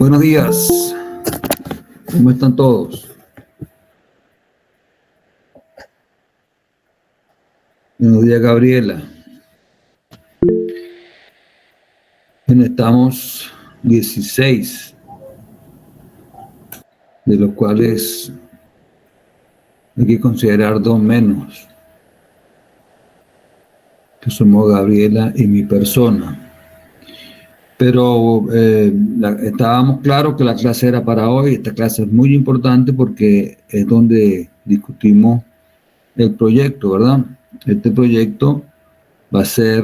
Buenos días, ¿cómo están todos? Buenos días, Gabriela. Bueno, estamos 16, de los cuales hay que considerar dos menos, que somos Gabriela y mi persona. Pero estábamos claros que la clase era para hoy. Esta clase es muy importante porque es donde discutimos el proyecto, ¿verdad? Este proyecto va a ser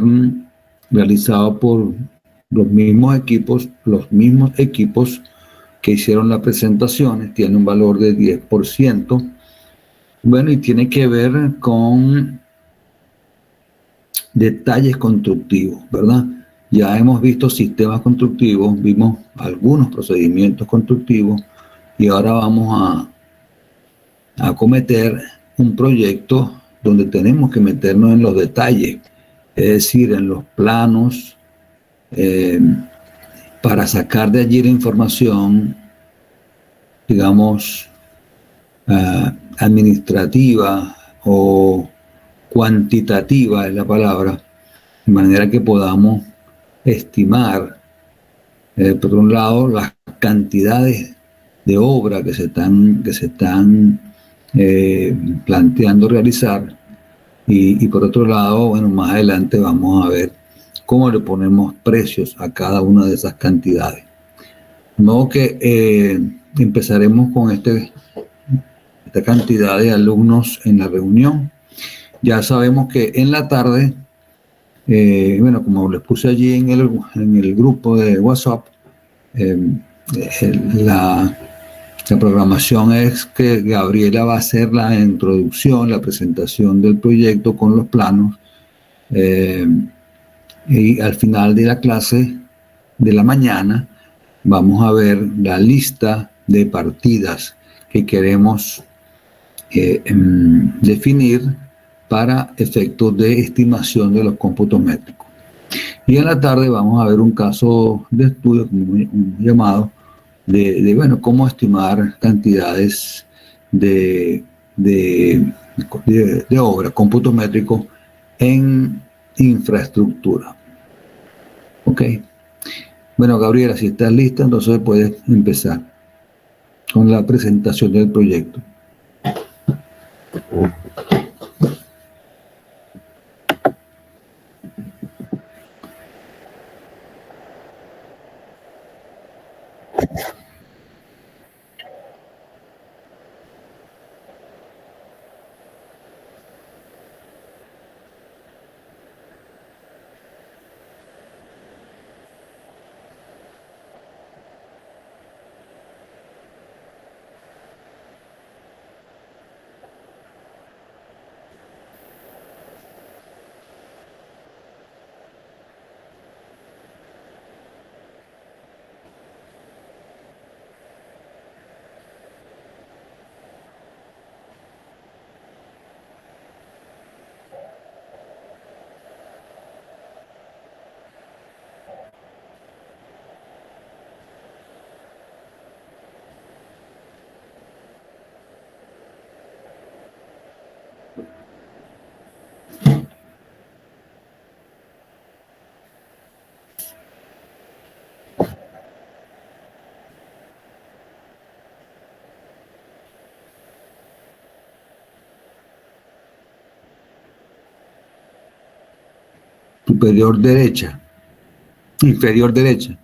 realizado por los mismos equipos que hicieron las presentaciones. Tiene un valor de 10%. Bueno, y tiene que ver con detalles constructivos, ¿verdad? Ya hemos visto sistemas constructivos, vimos algunos procedimientos constructivos y ahora vamos a acometer un proyecto donde tenemos que meternos en los detalles, es decir, en los planos, para sacar de allí la información, digamos, administrativa o cuantitativa es la palabra, de manera que podamos estimar, por un lado, las cantidades de obra que se están planteando realizar y por otro lado, bueno, más adelante vamos a ver cómo le ponemos precios a cada una de esas cantidades. De modo que empezaremos con esta cantidad de alumnos en la reunión. Ya sabemos que en la tarde, bueno, como les puse allí en el grupo de WhatsApp, eh, la programación es que Gabriela va a hacer la introducción, la presentación del proyecto con los planos, y al final de la clase de la mañana vamos a ver la lista de partidas que queremos definir para efectos de estimación de los cómputos métricos. Y en la tarde vamos a ver un caso de estudio, como un llamado, bueno, cómo estimar cantidades de obra, cómputos métricos en infraestructura. ¿Ok? Bueno, Gabriela, si estás lista, entonces puedes empezar con la presentación del proyecto. Superior derecha, inferior derecha.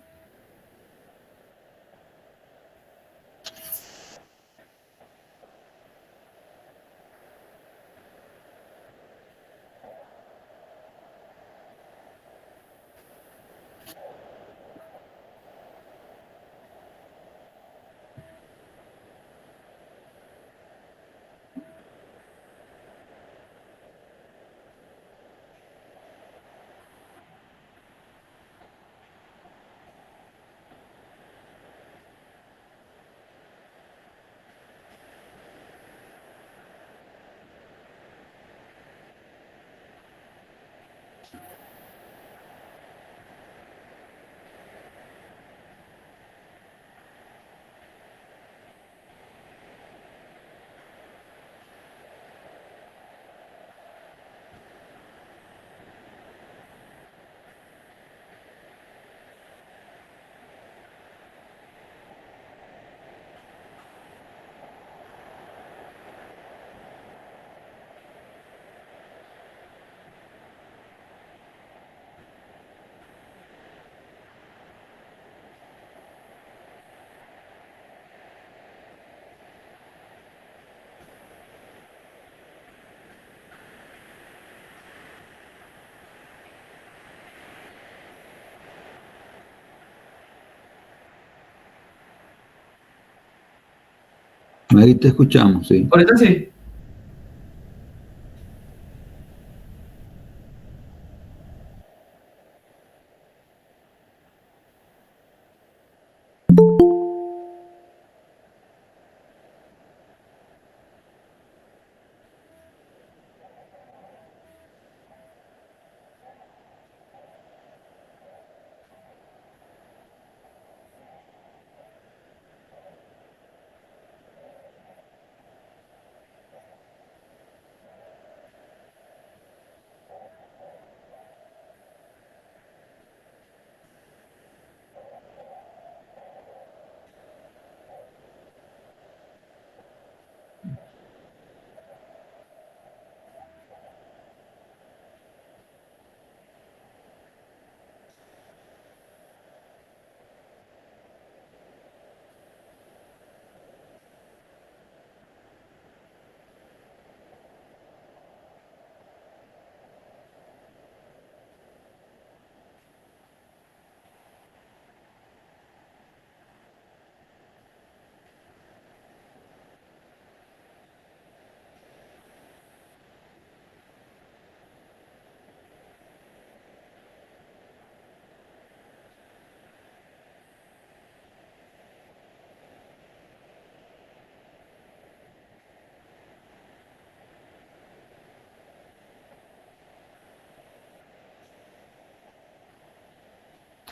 Ahí te escuchamos, sí. Ahorita sí.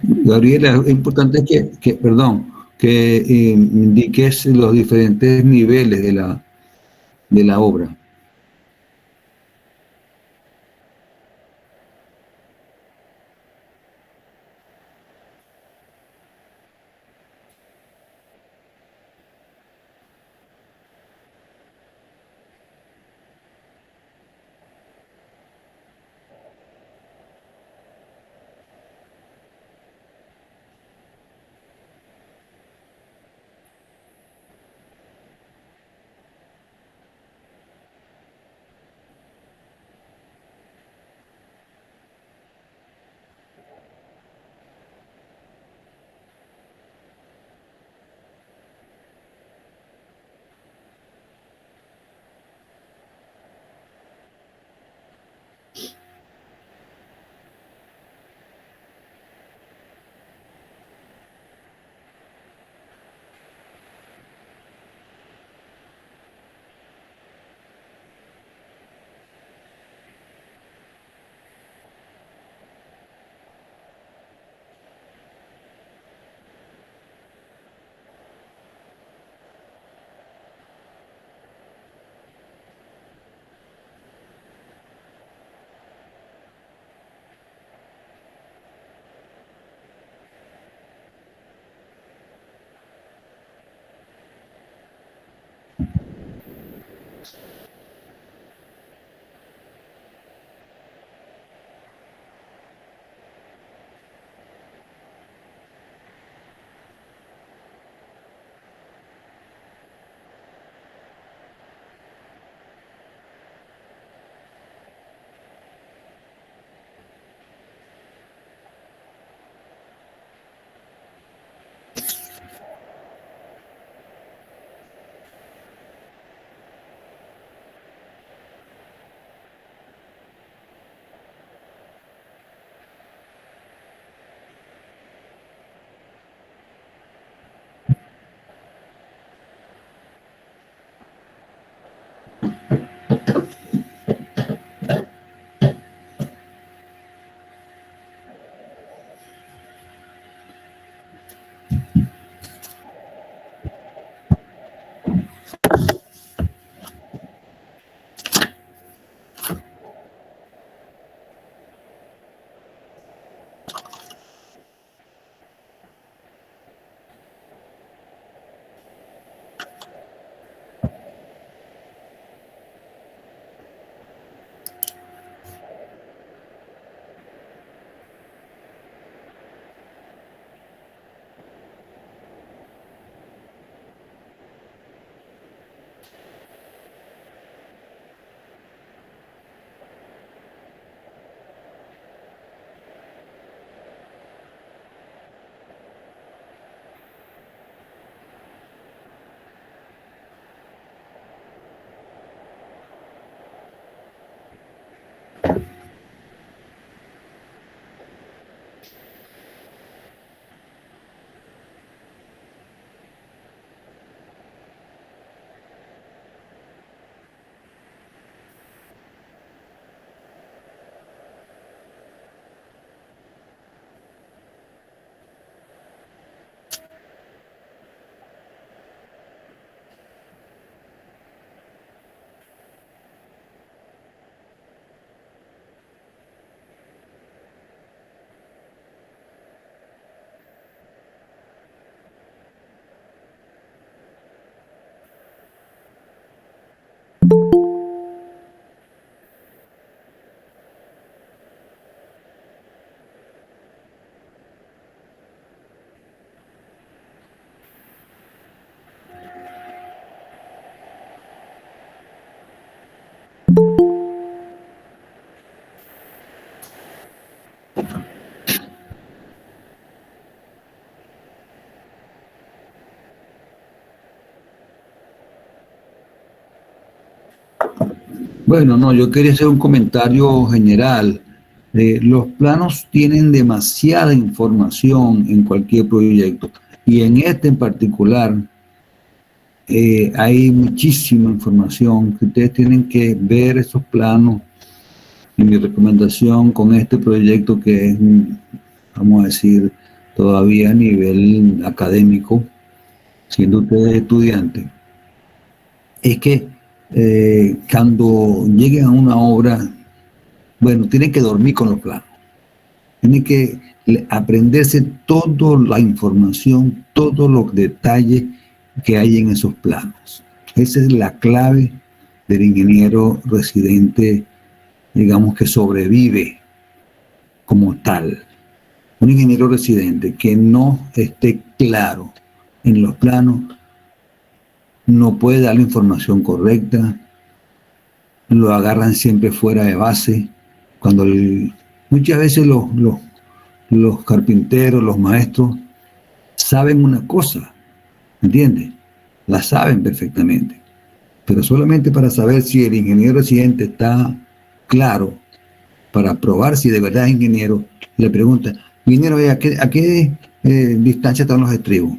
Gabriela, es importante perdón, que indiques los diferentes niveles de la obra. Bueno, no, yo quería hacer un comentario general. Los planos tienen demasiada información en cualquier proyecto y en este en particular hay muchísima información que ustedes tienen que ver esos planos. Y mi recomendación con este proyecto que es, vamos a decir, todavía a nivel académico, siendo ustedes estudiantes, es que cuando lleguen a una obra, bueno, tienen que dormir con los planos, tienen que aprenderse toda la información, todos los detalles que hay en esos planos. Esa es la clave del ingeniero residente, digamos, que sobrevive como tal. Un ingeniero residente que no esté claro en los planos no puede dar la información correcta, lo agarran siempre fuera de base. Cuando muchas veces los carpinteros, los maestros, saben una cosa, ¿entiendes? La saben perfectamente, pero solamente para saber si el ingeniero residente está claro, para probar si de verdad es ingeniero, le preguntan, ingeniero, a qué distancia están los estribos?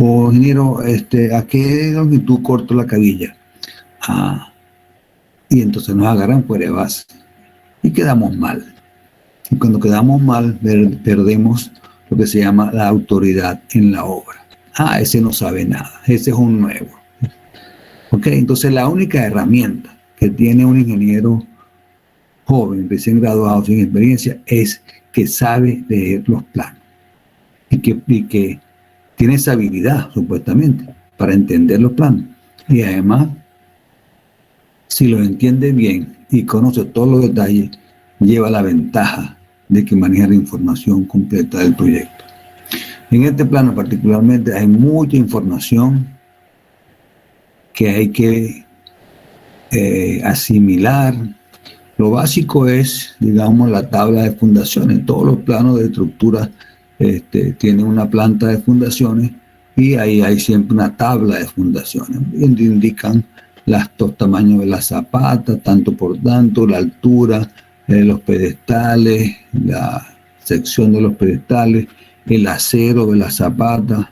O ingeniero, ¿a qué longitud corto la cabilla? Ah, y entonces nos agarran fuera de base y quedamos mal. Y cuando quedamos mal, perdemos lo que se llama la autoridad en la obra. Ah, ese no sabe nada, ese es un nuevo. ¿Ok? Entonces la única herramienta que tiene un ingeniero joven, recién graduado, sin experiencia, es que sabe leer los planos y que tiene esa habilidad, supuestamente, para entender los planos. Y además, si los entiende bien y conoce todos los detalles, lleva la ventaja de que maneja la información completa del proyecto. En este plano particularmente hay mucha información que hay que asimilar. Lo básico es, digamos, la tabla de fundaciones. Todos los planos de estructura tienen una planta de fundaciones y ahí hay siempre una tabla de fundaciones donde indican los tamaños de las zapatas, tanto por tanto, la altura, los pedestales, la sección de los pedestales, el acero de las zapatas,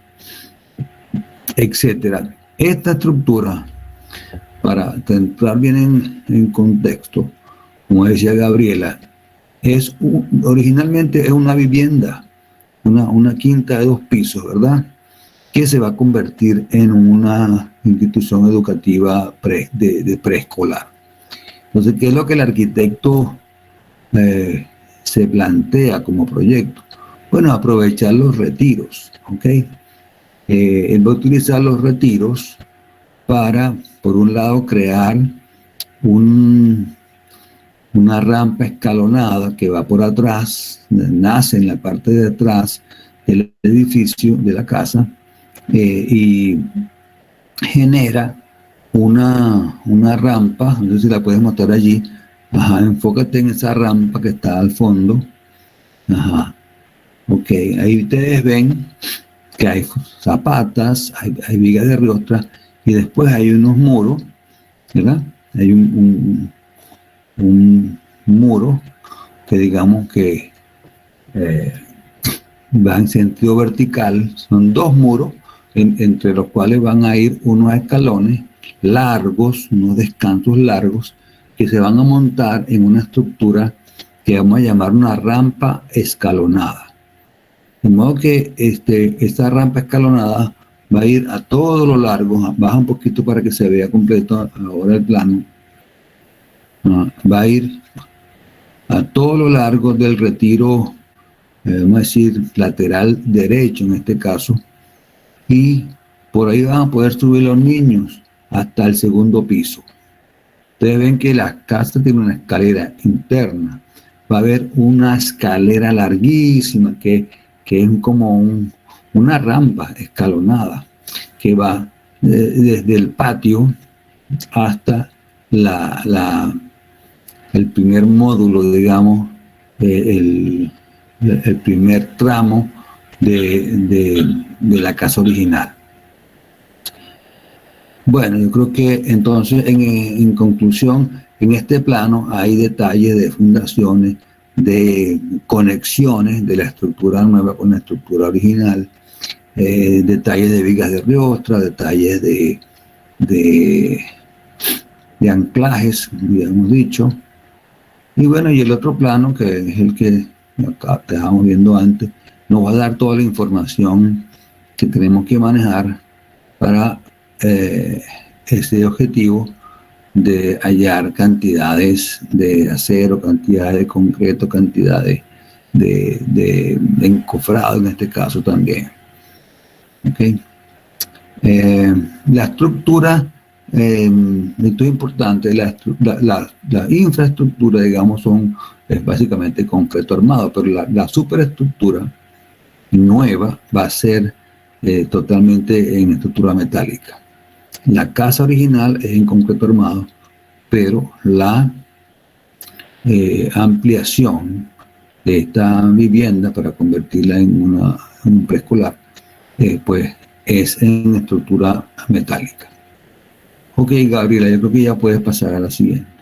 etcétera. Esta estructura, para entrar bien en contexto, como decía Gabriela, originalmente es una vivienda, una quinta de 2 pisos, ¿verdad? Que se va a convertir en una institución educativa de preescolar. Entonces, ¿qué es lo que el arquitecto se plantea como proyecto? Bueno, aprovechar los retiros, ¿ok? Él va a utilizar los retiros para, por un lado, crear una rampa escalonada que va por atrás, nace en la parte de atrás del edificio, de la casa, y genera una rampa, no sé si la puedes mostrar allí. Ajá, enfócate en esa rampa que está al fondo. Ajá, ok, ahí ustedes ven que hay zapatas, hay vigas de riostra, y después hay unos muros, ¿verdad? Hay un muro que digamos que va en sentido vertical. Son 2 muros entre los cuales van a ir unos escalones largos, unos descansos largos, que se van a montar en una estructura que vamos a llamar una rampa escalonada. De modo que esta rampa escalonada va a ir a todo lo largo, baja un poquito para que se vea completo ahora el plano, va a ir a todo lo largo del retiro, vamos a decir, lateral derecho en este caso, y por ahí van a poder subir los niños hasta el segundo piso. Ustedes ven que la casa tiene una escalera interna, va a haber una escalera larguísima que es como una rampa escalonada que va desde el patio hasta el primer módulo, digamos, el primer tramo de la casa original. Bueno, yo creo que entonces, en conclusión, en este plano hay detalles de fundaciones, de conexiones de la estructura nueva con la estructura original, detalles de vigas de riostra, detalles de, de anclajes, habíamos dicho. Y bueno, y el otro plano, que es el que acá estábamos viendo antes, nos va a dar toda la información que tenemos que manejar para ese objetivo de hallar cantidades de acero, cantidades de concreto, cantidades de encofrado en este caso también. ¿Okay? La estructura, esto es importante, la infraestructura, digamos, es básicamente concreto armado, pero la superestructura nueva va a ser totalmente en estructura metálica. La casa original es en concreto armado, pero la ampliación de esta vivienda para convertirla en un preescolar, pues es en estructura metálica. Ok, Gabriela, yo creo que ya puedes pasar a la siguiente.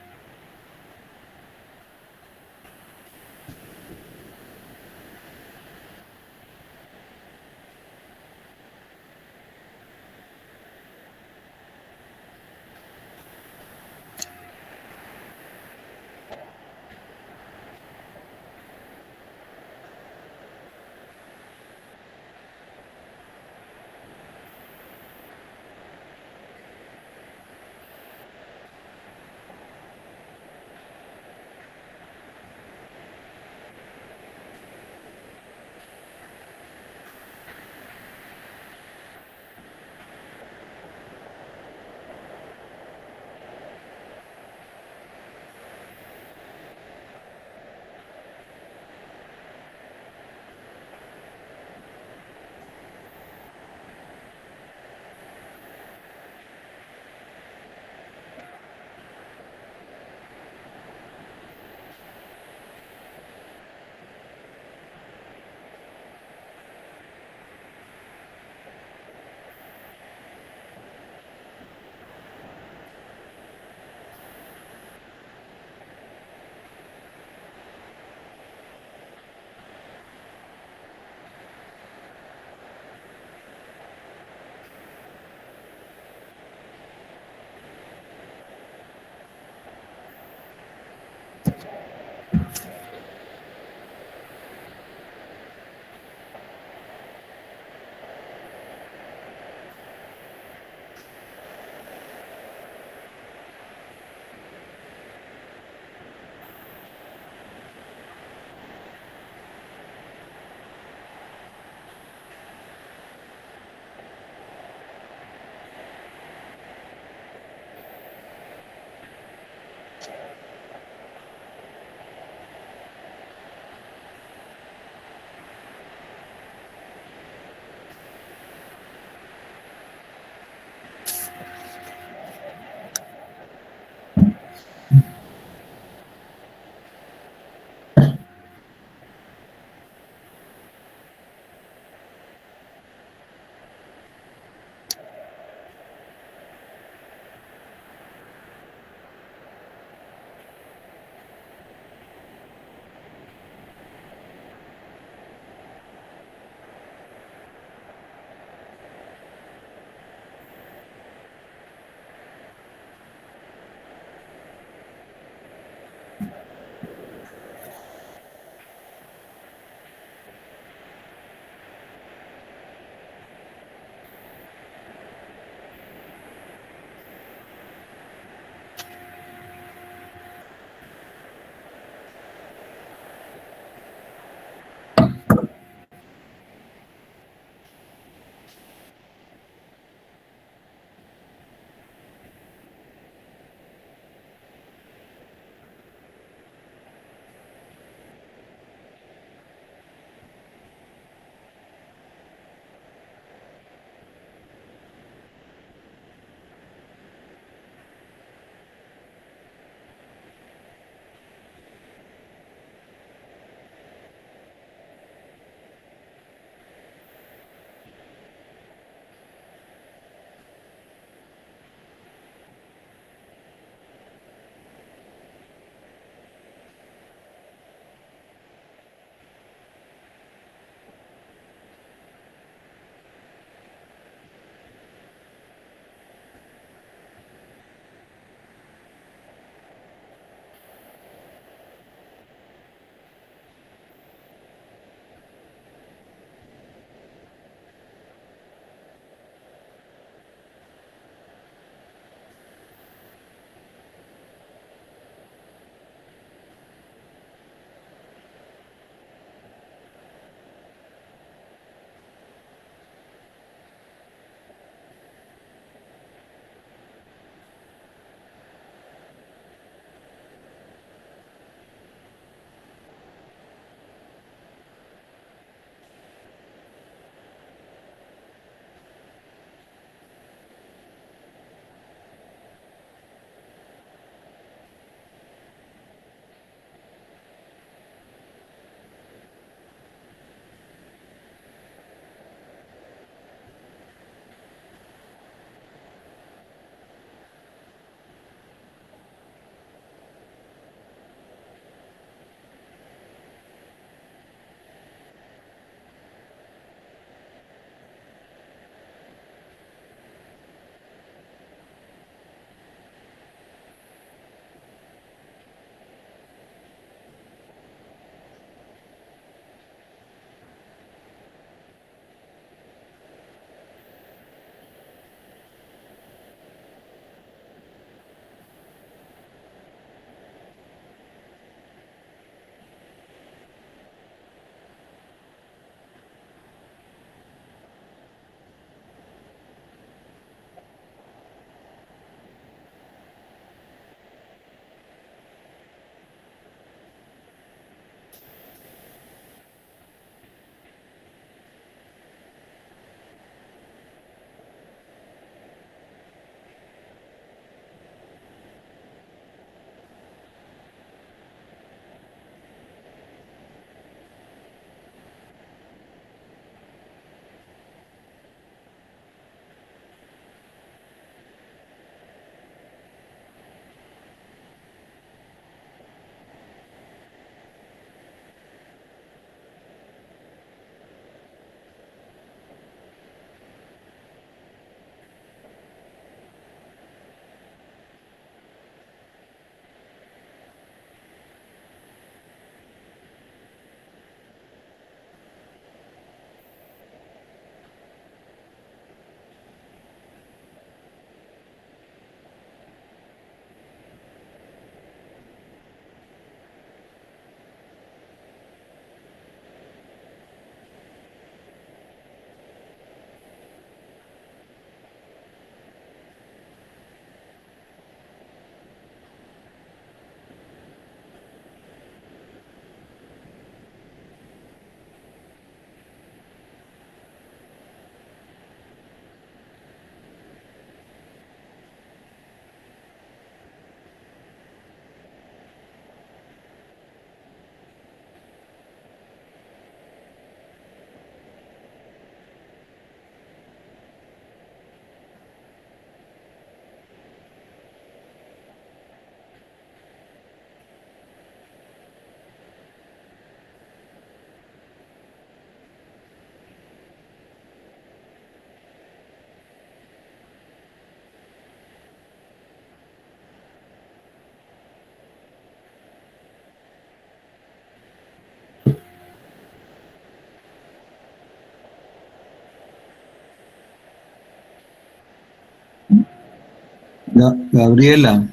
Gabriela,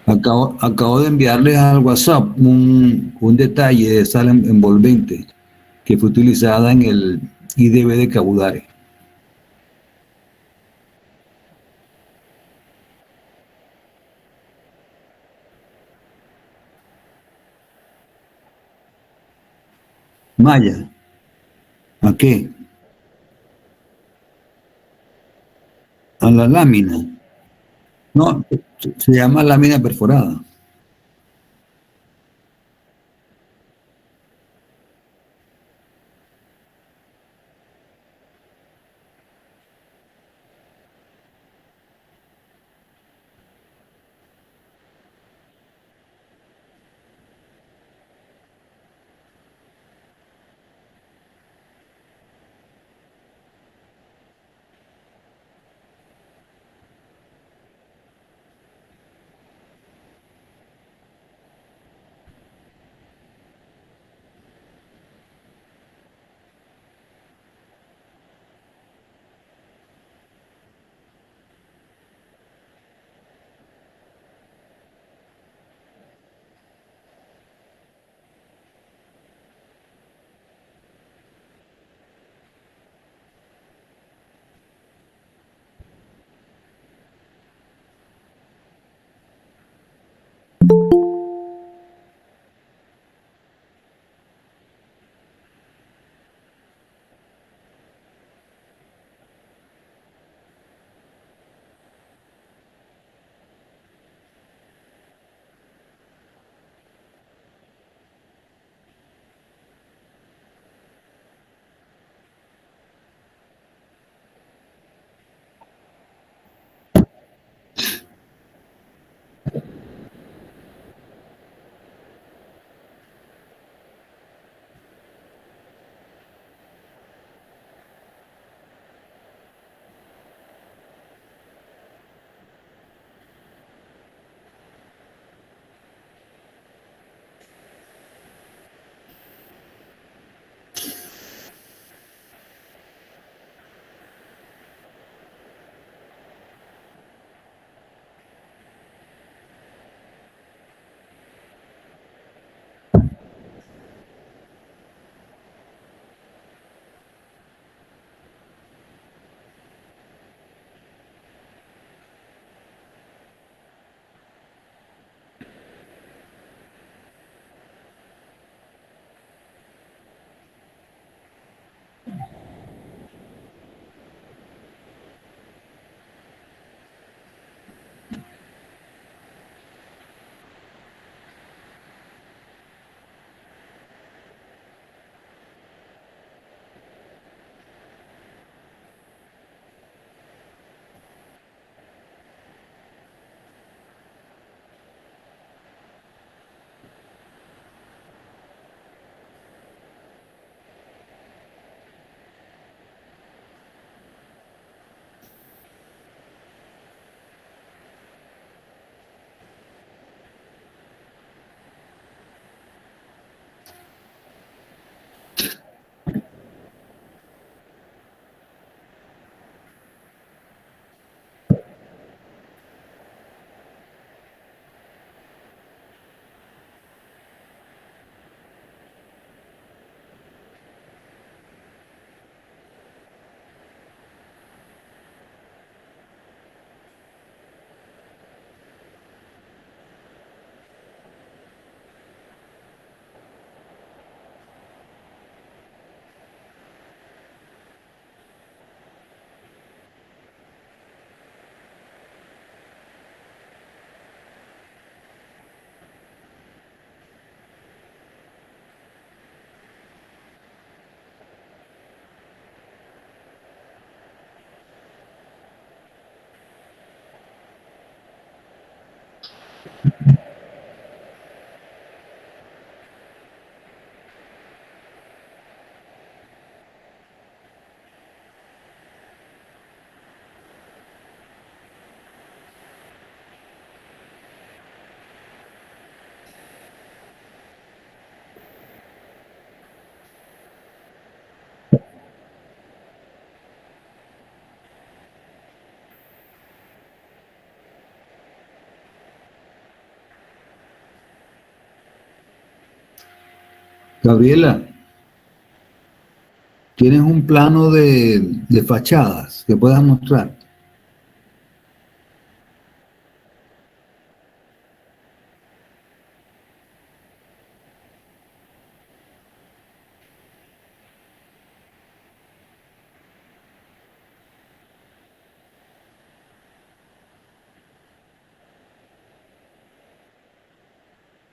acabo de enviarles al WhatsApp un detalle de sala envolvente que fue utilizada en el IDB de Cabudare. Maya, ¿a qué? A la lámina. No, se llama lámina perforada. Gabriela, ¿tienes un plano de fachadas que puedas mostrar?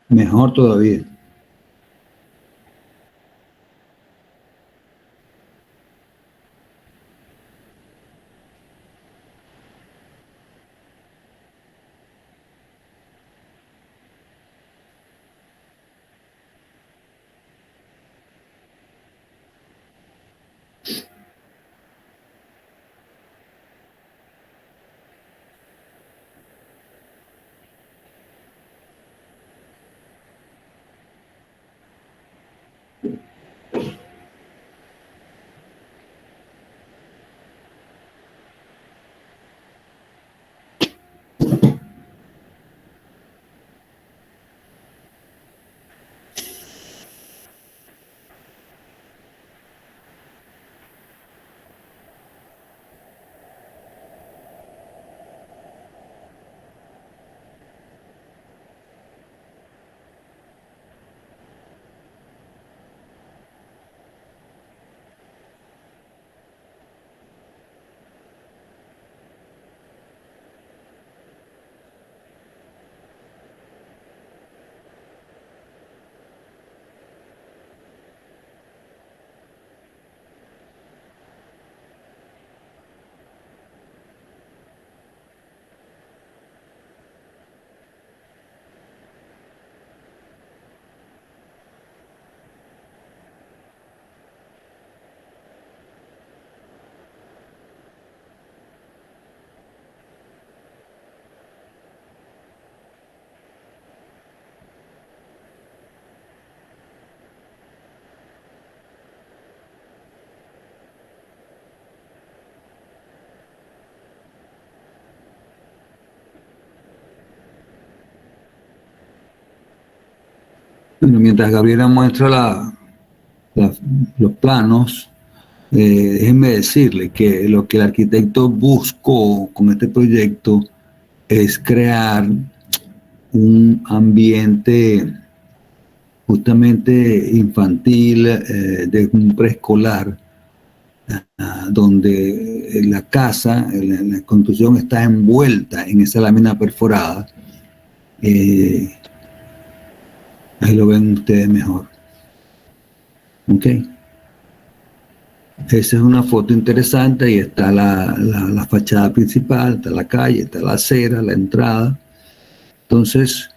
Mejor todavía. Bueno, mientras Gabriela muestra la- los planos, déjenme decirle que lo que el arquitecto buscó con este proyecto es crear un ambiente justamente infantil, de un preescolar, donde la casa, la construcción está envuelta en esa lámina perforada. Eh, Ahí lo ven ustedes mejor. ¿Ok? Esa es una foto interesante. Ahí está la fachada principal, está la calle, está la acera, la entrada. Entonces,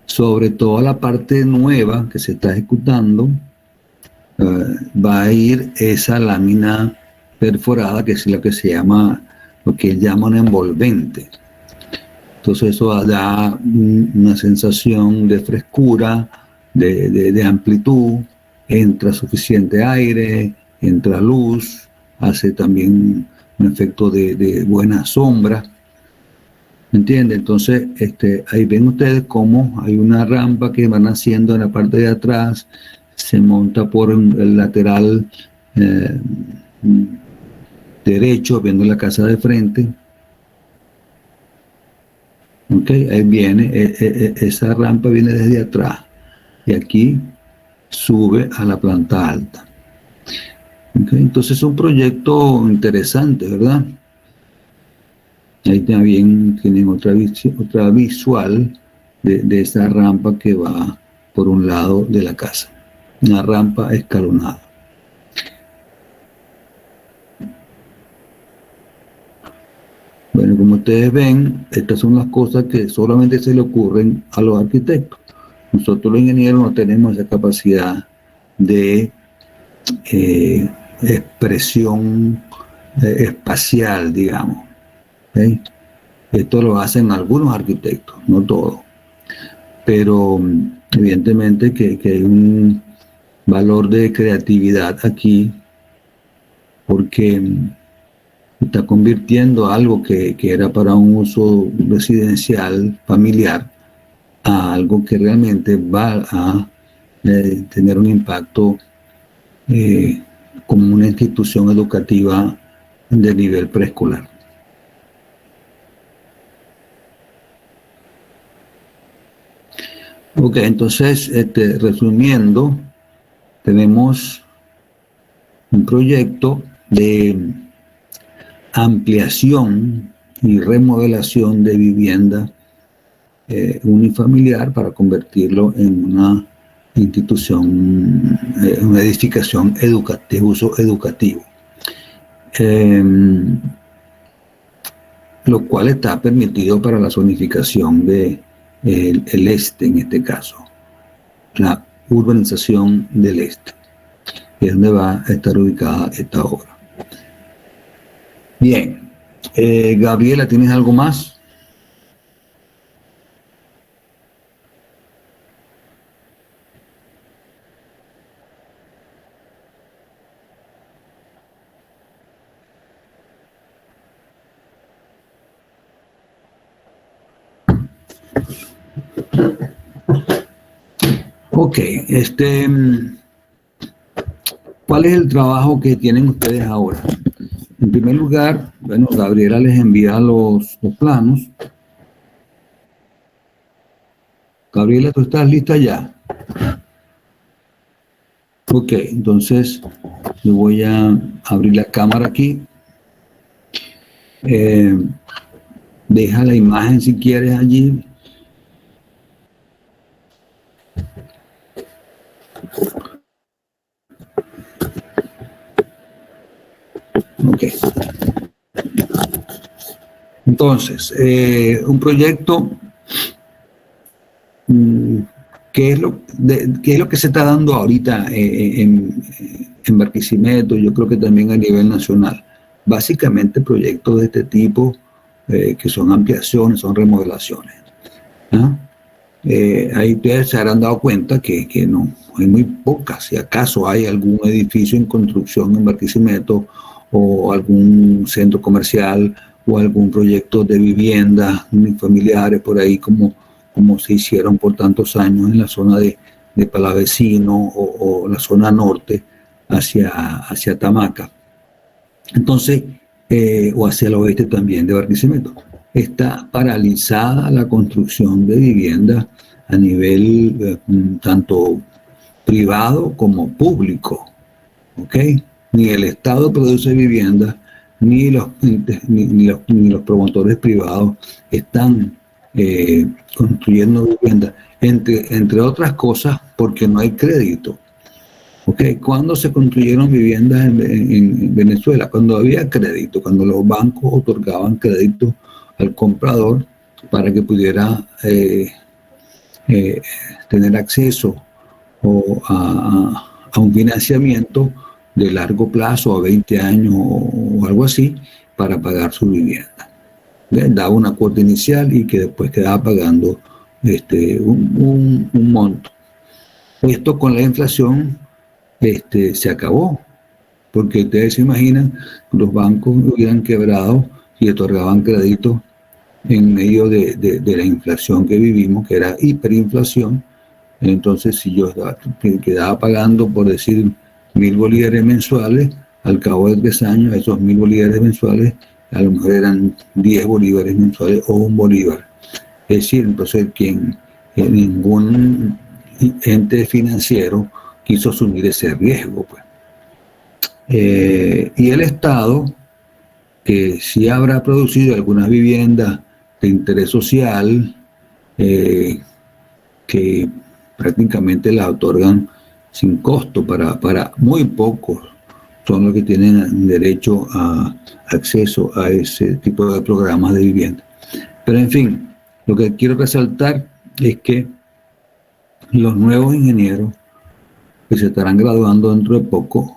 sobre todo la parte nueva que se está ejecutando, va a ir esa lámina perforada, que es lo que se llama, lo que llaman envolvente. Entonces eso da una sensación de frescura, de amplitud, entra suficiente aire, entra luz, hace también un efecto de buena sombra. ¿Me entiende? Entonces, ahí ven ustedes cómo hay una rampa que van haciendo en la parte de atrás, se monta por el lateral eh, derecho, viendo la casa de frente. Ok, ahí viene, esa rampa viene desde atrás y aquí sube a la planta alta. Okay, entonces es un proyecto interesante, ¿verdad? Ahí también tienen otra visual de esa rampa que va por un lado de la casa, una rampa escalonada. Bueno, como ustedes ven, estas son las cosas que solamente se le ocurren a los arquitectos. Nosotros los ingenieros no tenemos esa capacidad de expresión espacial, digamos. ¿Okay? Esto lo hacen algunos arquitectos, no todos. Pero evidentemente que hay un valor de creatividad aquí, porque está convirtiendo algo que era para un uso residencial, familiar, a algo que realmente va a tener un impacto como una institución educativa de nivel preescolar. Ok, entonces, resumiendo, tenemos un proyecto de ampliación y remodelación de vivienda unifamiliar para convertirlo en una institución, una edificación de uso educativo, lo cual está permitido para la zonificación de el este, en este caso, la urbanización del este, que es donde va a estar ubicada esta obra. Bien, Gabriela, ¿tienes algo más? Ok, ¿cuál es el trabajo que tienen ustedes ahora? En primer lugar, bueno, Gabriela les envía los planos. Gabriela, ¿tú estás lista ya? Ok, entonces yo voy a abrir la cámara aquí. Deja la imagen si quieres allí. Ok. Entonces, un proyecto, ¿qué es lo que se está dando ahorita en Barquisimeto? Yo creo que también a nivel nacional. Básicamente proyectos de este tipo, que son ampliaciones, son remodelaciones. ¿Ah? Ahí ustedes se habrán dado cuenta que no, hay muy pocas, si acaso hay algún edificio en construcción en Barquisimeto o algún centro comercial o algún proyecto de viviendas familiares por ahí como se hicieron por tantos años en la zona de Palavecino o la zona norte hacia Tamaca. Entonces, o hacia el oeste también de Barquisimeto. Está paralizada la construcción de viviendas a nivel tanto privado como público, ¿ok? Ni el Estado produce viviendas, ni los promotores privados están construyendo viviendas, entre otras cosas porque no hay crédito. Okay. ¿Cuándo se construyeron viviendas en Venezuela? Cuando había crédito, cuando los bancos otorgaban crédito al comprador para que pudiera tener acceso a un financiamiento de largo plazo, a 20 años o algo así, para pagar su vivienda. Daba una cuota inicial y que después quedaba pagando un monto. Esto con la inflación se acabó, porque ustedes se imaginan, los bancos hubieran quebrado y otorgaban créditos en medio de la inflación que vivimos, que era hiperinflación. Entonces, si yo quedaba pagando, por decir, 1.000 bolívares mensuales, al cabo de 3 años, esos 1.000 bolívares mensuales, a lo mejor eran 10 bolívares mensuales o 1 bolívar. Es decir, entonces, ningún ente financiero quiso asumir ese riesgo, pues. Y el Estado, que sí habrá producido algunas viviendas de interés social, que prácticamente las otorgan sin costo para muy pocos, son los que tienen derecho a acceso a ese tipo de programas de vivienda. Pero en fin, lo que quiero resaltar es que los nuevos ingenieros que se estarán graduando dentro de poco,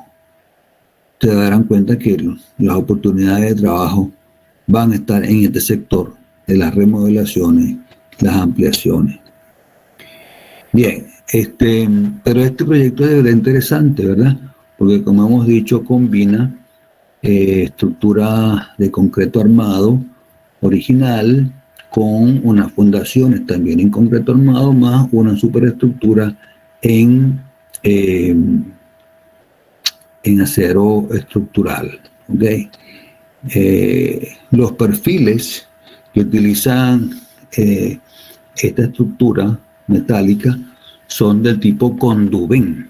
se darán cuenta que las oportunidades de trabajo van a estar en este sector de las remodelaciones, las ampliaciones. Bien, pero este proyecto es de verdad interesante, ¿verdad? Porque como hemos dicho, combina estructura de concreto armado original con unas fundaciones también en concreto armado, más una superestructura en, eh, en acero estructural. ¿Okay? Los perfiles que utilizan esta estructura metálica son del tipo Conduven.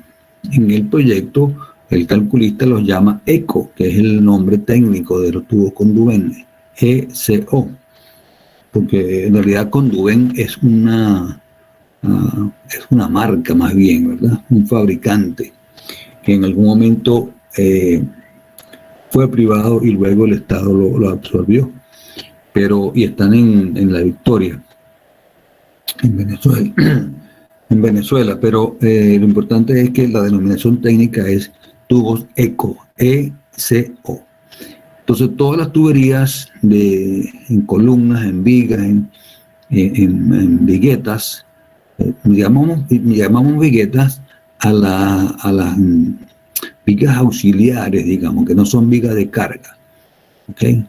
En el proyecto, el calculista los llama ECO, que es el nombre técnico de los tubos Conduven, ECO, porque en realidad Conduven es una marca más bien, ¿verdad? Un fabricante que en algún momento fue privado y luego el Estado lo absorbió, y están en La Victoria, en Venezuela. En Venezuela, pero lo importante es que la denominación técnica es tubos ECO, ECO. Entonces todas las tuberías en columnas, en vigas, en viguetas, llamamos viguetas a las vigas auxiliares, digamos, que no son vigas de carga. ¿Okay?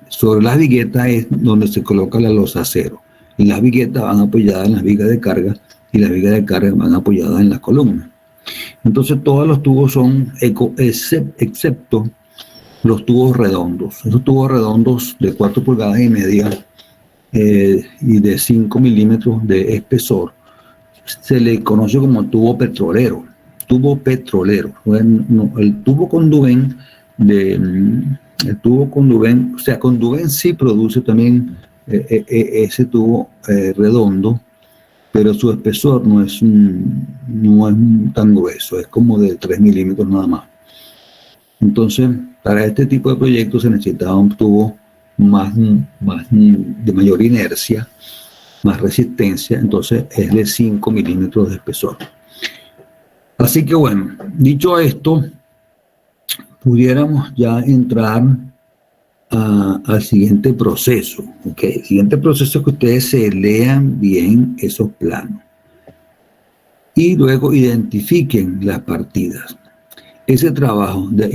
Sobre las viguetas es donde se coloca la losa acero. Y las viguetas van apoyadas en las vigas de carga y las vigas de carga van apoyadas en las columnas. Entonces todos los tubos son ECO, excepto los tubos redondos. Esos tubos redondos de 4,5 pulgadas y de 5 milímetros de espesor se le conoce como tubo petrolero. Tubo petrolero. Bueno, el tubo Conduven o sea, Conduven sí produce también ese tubo redondo, pero su espesor no es tan grueso, es como de 3 milímetros nada más. Entonces, para este tipo de proyectos se necesitaba un tubo de mayor inercia, más resistencia, entonces es de 5 milímetros de espesor. Así que bueno, dicho esto, pudiéramos ya entrar al siguiente proceso. ¿Okay? El siguiente proceso es que ustedes se lean bien esos planos y luego identifiquen las partidas. Ese trabajo de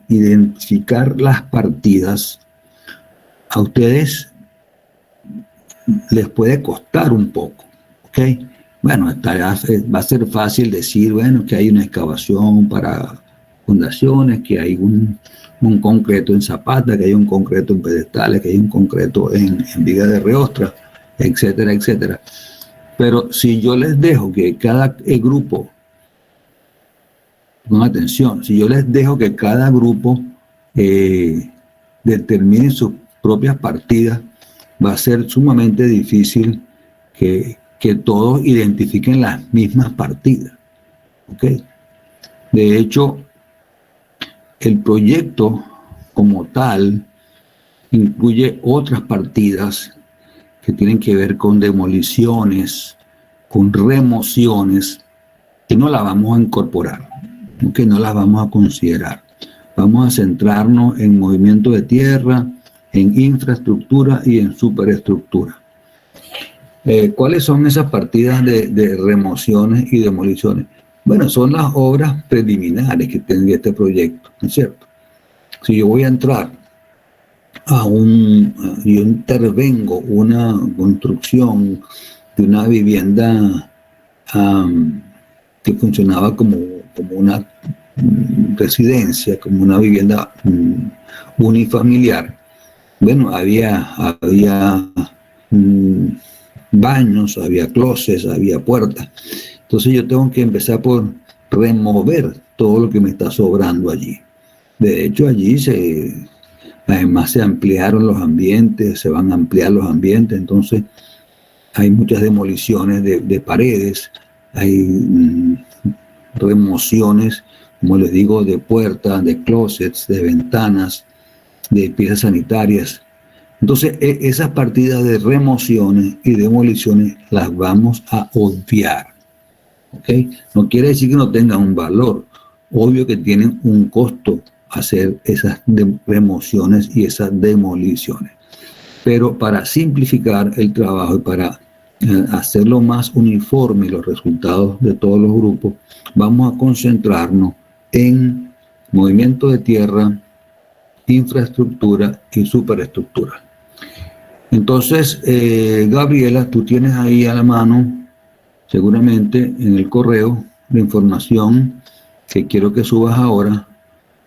identificar las partidas a ustedes les puede costar un poco. ¿Okay? Bueno, va a ser fácil decir, bueno, que hay una excavación para fundaciones, que hay un concreto en zapata, que hay un concreto en pedestales, que hay un concreto en viga de reostra, etcétera, etcétera. Pero si yo les dejo que cada grupo, con atención, si yo les dejo que cada grupo determine sus propias partidas, va a ser sumamente difícil que todos identifiquen las mismas partidas. ¿Okay? De hecho, el proyecto como tal incluye otras partidas que tienen que ver con demoliciones, con remociones, que no las vamos a incorporar, que no las vamos a considerar. Vamos a centrarnos en movimiento de tierra, en infraestructura y en superestructura. ¿Cuáles son esas partidas de remociones y demoliciones? Bueno, son las obras preliminares que tendría este proyecto, ¿no es cierto? Si yo voy a entrar yo intervengo una construcción de una vivienda que funcionaba como una residencia, como una vivienda unifamiliar. Bueno, había baños, había closets, había puertas. Entonces yo tengo que empezar por remover todo lo que me está sobrando allí. De hecho, allí además se ampliaron los ambientes, se van a ampliar los ambientes, entonces hay muchas demoliciones de paredes, hay remociones, como les digo, de puertas, de closets, de ventanas, de piezas sanitarias. Entonces, esas partidas de remociones y demoliciones las vamos a obviar. ¿Okay? No quiere decir que no tengan un valor. Obvio que tienen un costo hacer esas remociones y esas demoliciones. Pero para simplificar el trabajo y para hacerlo más uniforme los resultados de todos los grupos, vamos a concentrarnos en movimiento de tierra, infraestructura y superestructura. Entonces, Gabriela, tú tienes ahí a la mano seguramente en el correo la información que quiero que subas ahora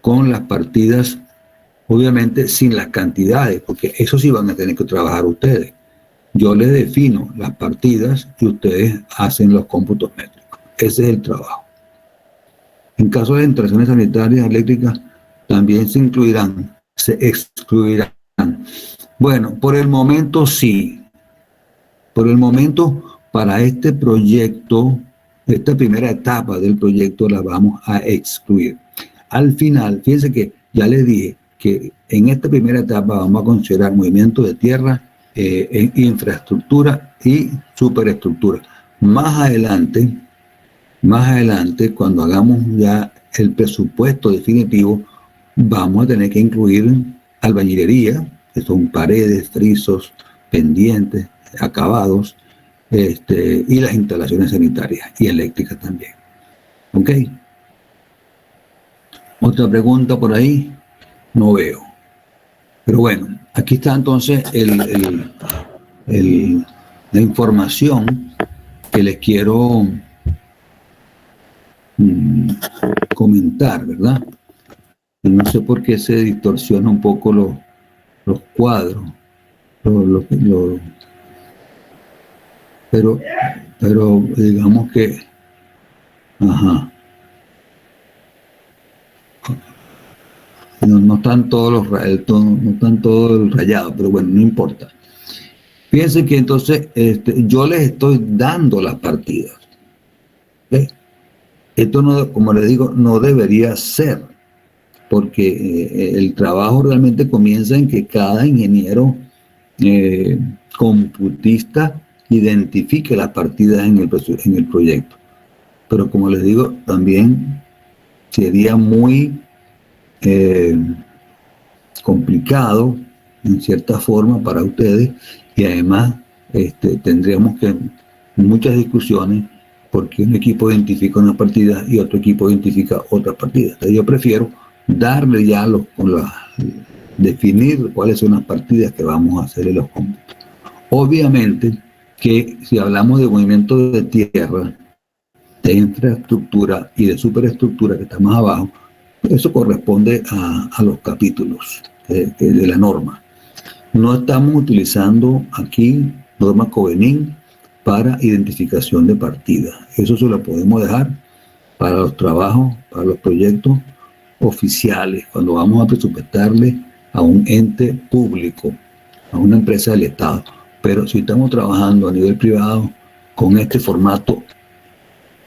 con las partidas, obviamente sin las cantidades, porque eso sí van a tener que trabajar ustedes. Yo les defino las partidas y ustedes hacen los cómputos métricos. Ese es el trabajo. En caso de instalaciones sanitarias eléctricas, también se incluirán, se excluirán. Bueno, por el momento sí. Por el momento, para este proyecto, esta primera etapa del proyecto la vamos a excluir. Al final, fíjense que ya les dije que en esta primera etapa vamos a considerar movimiento de tierra, infraestructura y superestructura. Más adelante, cuando hagamos ya el presupuesto definitivo, vamos a tener que incluir albañilería, que son paredes, frisos, pendientes, acabados, y las instalaciones sanitarias y eléctricas también. ¿Ok? ¿Otra pregunta por ahí? No veo. Pero bueno, aquí está entonces la información que les quiero comentar, ¿verdad? Y no sé por qué se distorsiona un poco los cuadros, pero digamos que, ajá, no están todos no están todos rayados, pero bueno, no importa. Fíjense que entonces yo les estoy dando las partidas. ¿Okay? Esto, no, como les digo, no debería ser, porque el trabajo realmente comienza en que cada ingeniero computista identifique las partidas en el proyecto. Pero como les digo, también sería muy complicado en cierta forma para ustedes, y además tendríamos muchas discusiones porque un equipo identifica unas partidas y otro equipo identifica otras partidas. Entonces yo prefiero darle ya definir cuáles son las partidas que vamos a hacer en los cómputos. Obviamente que si hablamos de movimiento de tierra, de infraestructura y de superestructura, que está más abajo, eso corresponde a los capítulos de la norma. No estamos utilizando aquí norma Covenin para identificación de partidas. Eso se lo podemos dejar para los trabajos, para los proyectos oficiales, cuando vamos a presupuestarle a un ente público, a una empresa del Estado. Pero si estamos trabajando a nivel privado, con este formato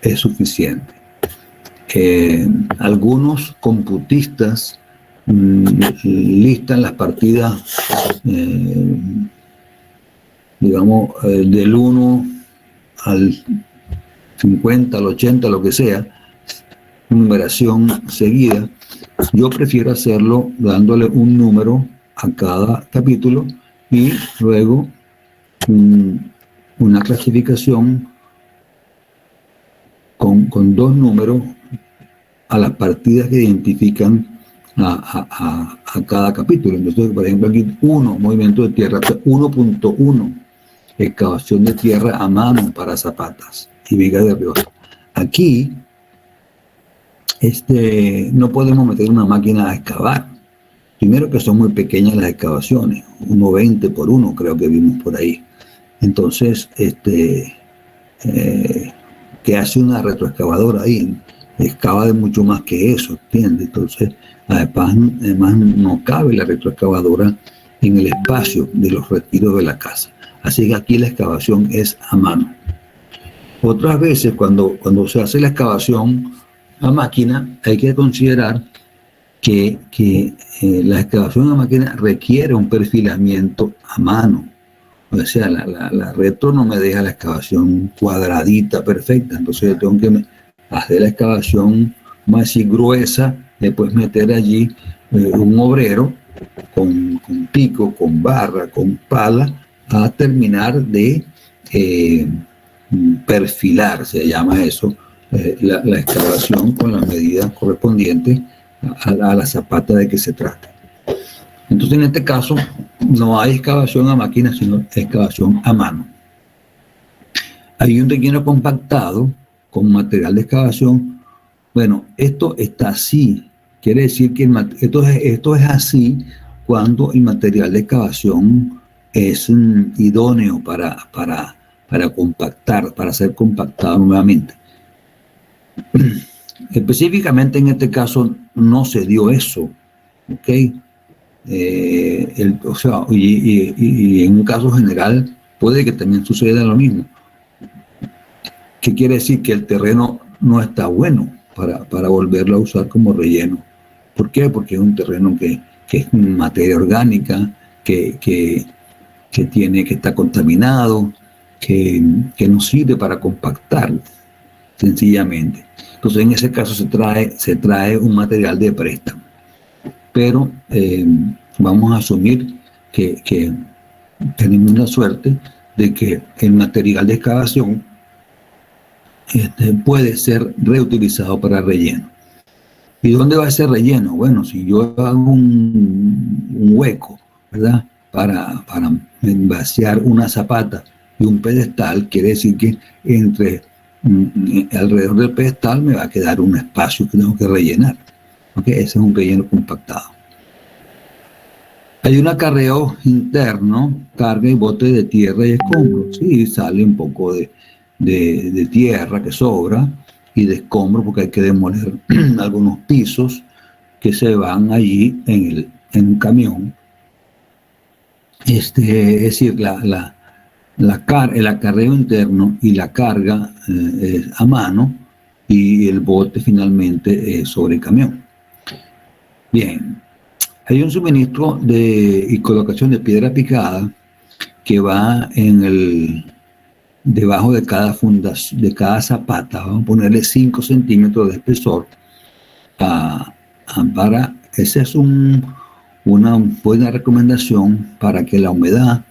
es suficiente. Algunos computistas listan las partidas, digamos, del 1 al 50, al 80, lo que sea, numeración seguida. Yo prefiero hacerlo dándole un número a cada capítulo y luego una clasificación con dos números a las partidas que identifican a cada capítulo. Entonces, por ejemplo, aquí 1, movimiento de tierra, 1.1, excavación de tierra a mano para zapatas y vigas de Rioja. Aquí no podemos meter una máquina a excavar. Primero que son muy pequeñas las excavaciones, 1.20 por 1 creo que vimos por ahí. Entonces, ¿qué hace una retroexcavadora ahí? Excava de mucho más que eso, ¿entiendes? Entonces, además no cabe la retroexcavadora en el espacio de los retiros de la casa. Así que aquí la excavación es a mano. Otras veces, cuando se hace la excavación a máquina, hay que considerar que la excavación a máquina requiere un perfilamiento a mano. O sea, la retro no me deja la excavación cuadradita, perfecta. Entonces yo tengo que hacer la excavación más gruesa, después meter allí un obrero con pico, con barra, con pala, a terminar de perfilar, se llama eso, la excavación con las medidas correspondientes a la zapata de que se trata. Entonces, en este caso, no hay excavación a máquina, sino excavación a mano. Hay un relleno compactado con material de excavación. Bueno, esto está así. Quiere decir que esto es así cuando el material de excavación es idóneo para compactar, para ser compactado nuevamente. Específicamente en este caso no se dio eso, ¿ok? O sea, y en un caso general puede que también suceda lo mismo. ¿Qué quiere decir? Que el terreno no está bueno para volverlo a usar como relleno. ¿Por qué? Porque es un terreno que es materia orgánica, que está contaminado, que no sirve para compactar, sencillamente. Entonces, en ese caso se trae un material de préstamo. Pero vamos a asumir que tenemos la suerte de que el material de excavación puede ser reutilizado para relleno. ¿Y dónde va ese relleno? Bueno, si yo hago un hueco, ¿verdad? Para vaciar una zapata y un pedestal, quiere decir que alrededor del pedestal me va a quedar un espacio que tengo que rellenar. ¿Okay? Ese es un relleno compactado. Hay un acarreo interno, carga y bote de tierra y escombros. Sí, sale un poco de tierra que sobra y de escombros porque hay que demoler algunos pisos que se van allí en un camión. Es decir, el acarreo interno y la carga es a mano y el bote finalmente sobre el camión. Bien, hay un suministro y colocación de piedra picada que va debajo de de cada zapata. Vamos a ponerle 5 centímetros de espesor. Esa es una buena recomendación para que la humedad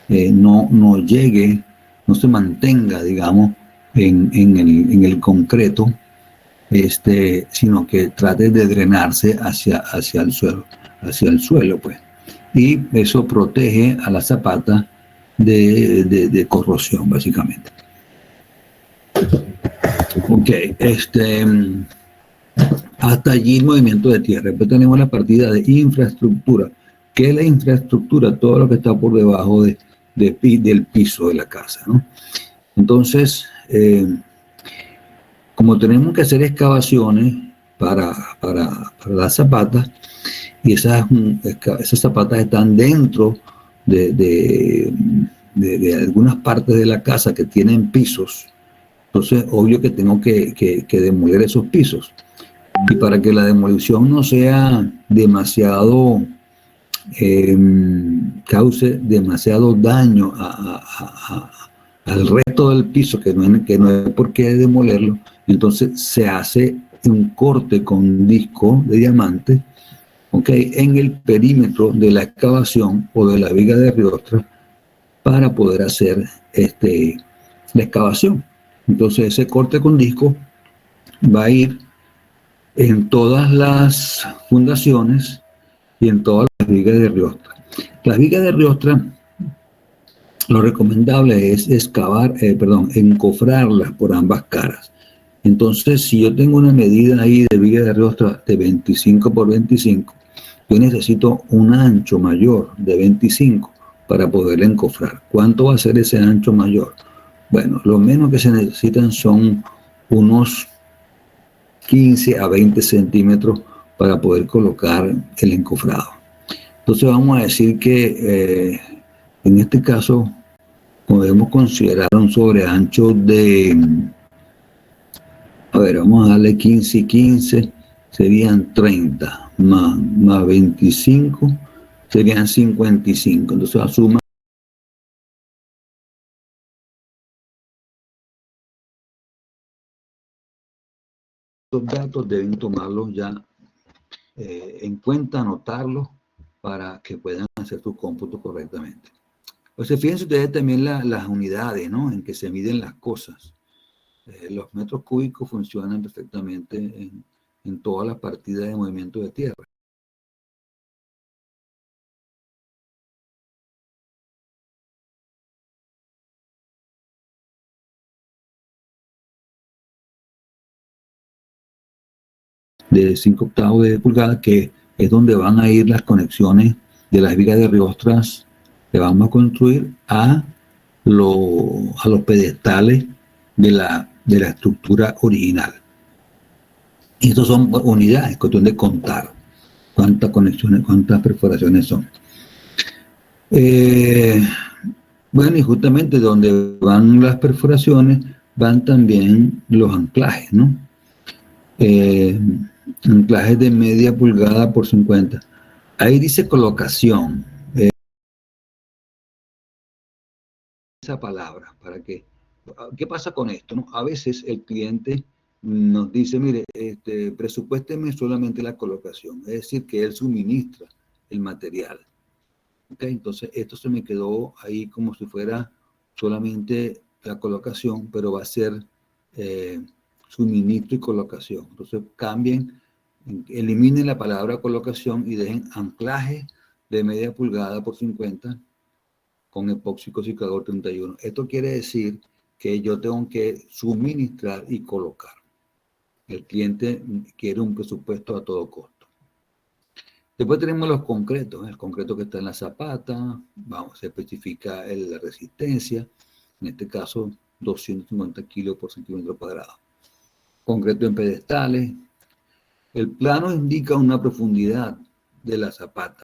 no llegue, no se mantenga, digamos, en el concreto, sino que trate de drenarse hacia el suelo, pues. Y eso protege a la zapata de corrosión, básicamente. Ok, hasta allí el movimiento de tierra. Después tenemos la partida de infraestructura. ¿Qué es la infraestructura? Todo lo que está por debajo del piso de la casa, ¿no? Entonces, como tenemos que hacer excavaciones para las zapatas, y esas zapatas están dentro de algunas partes de la casa que tienen pisos, entonces obvio que tengo que demoler esos pisos. Y para que la demolición no sea demasiado, cause demasiado daño al resto del piso, que no hay por qué demolerlo, entonces se hace un corte con disco de diamante, ¿okay? En el perímetro de la excavación o de la viga de riostra para poder hacer la excavación. Entonces ese corte con disco va a ir en todas las fundaciones y en todas las vigas de riostra. Las vigas de riostra, lo recomendable es encofrarlas por ambas caras. Entonces, si yo tengo una medida ahí de viga de riostra de 25 por 25, yo necesito un ancho mayor de 25 para poder encofrar. ¿Cuánto va a ser ese ancho mayor? Bueno, lo menos que se necesitan son unos 15 a 20 centímetros para poder colocar el encofrado. Entonces vamos a decir que en este caso podemos considerar un sobreancho vamos a darle 15 y 15, serían 30, más 25, serían 55. Entonces asuma. Los datos deben tomarlos ya en cuenta, anotarlos para que puedan hacer sus cómputos correctamente. Pues fíjense ustedes también las unidades, ¿no? En que se miden las cosas. Los metros cúbicos funcionan perfectamente en todas las partidas de movimiento de tierra. de 5/8 de pulgada, que es donde van a ir las conexiones de las vigas de riostras que vamos a construir a los pedestales de la estructura original. Y estos son unidades, es cuestión de contar cuántas conexiones, cuántas perforaciones son. Bueno, y justamente donde van las perforaciones, van también los anclajes, ¿no? Anclajes de media pulgada por 50. Ahí dice colocación. Esa palabra, para que... ¿Qué pasa con esto, no? A veces el cliente nos dice, mire, presupuésteme solamente la colocación, es decir, que él suministra el material. ¿Okay? Entonces, esto se me quedó ahí como si fuera solamente la colocación, pero va a ser suministro y colocación. Entonces, cambien, eliminen la palabra colocación y dejen anclaje de media pulgada por 50 con epóxico ciclador 31. Esto quiere decir que yo tengo que suministrar y colocar. El cliente quiere un presupuesto a todo costo. Después tenemos los concretos, el concreto que está en la zapata, se especifica la resistencia, en este caso 250 kilos por centímetro cuadrado. Concreto en pedestales. El plano indica una profundidad de la zapata.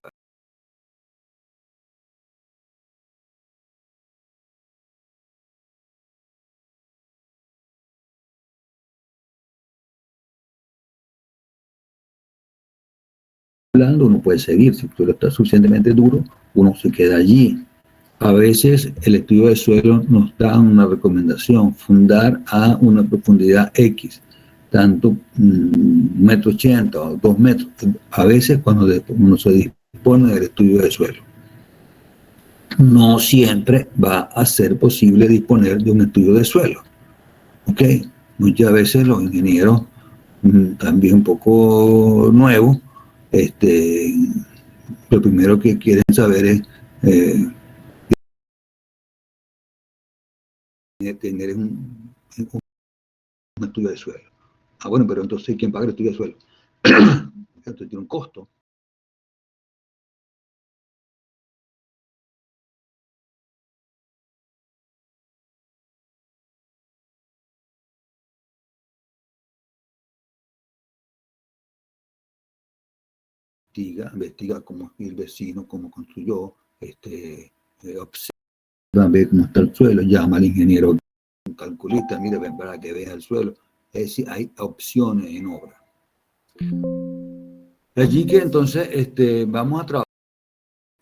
Uno puede seguir, si el suelo está suficientemente duro, uno se queda allí. A veces el estudio de suelo nos da una recomendación, fundar a una profundidad X, tanto 1,80 m o 2 metros, a veces cuando uno se dispone del estudio de suelo. No siempre va a ser posible disponer de un estudio de suelo. ¿Ok? Muchas veces los ingenieros, también un poco nuevos, lo primero que quieren saber es tener un estudio de suelo. Ah, bueno, pero entonces, ¿quién paga el estudio de suelo? Esto tiene un costo. Investiga cómo es el vecino, cómo construyó, observa, ve cómo está el suelo, llama al ingeniero, un calculista, mire, ven para que vea el suelo. Es decir, hay opciones en obra. Allí que entonces vamos a trabajar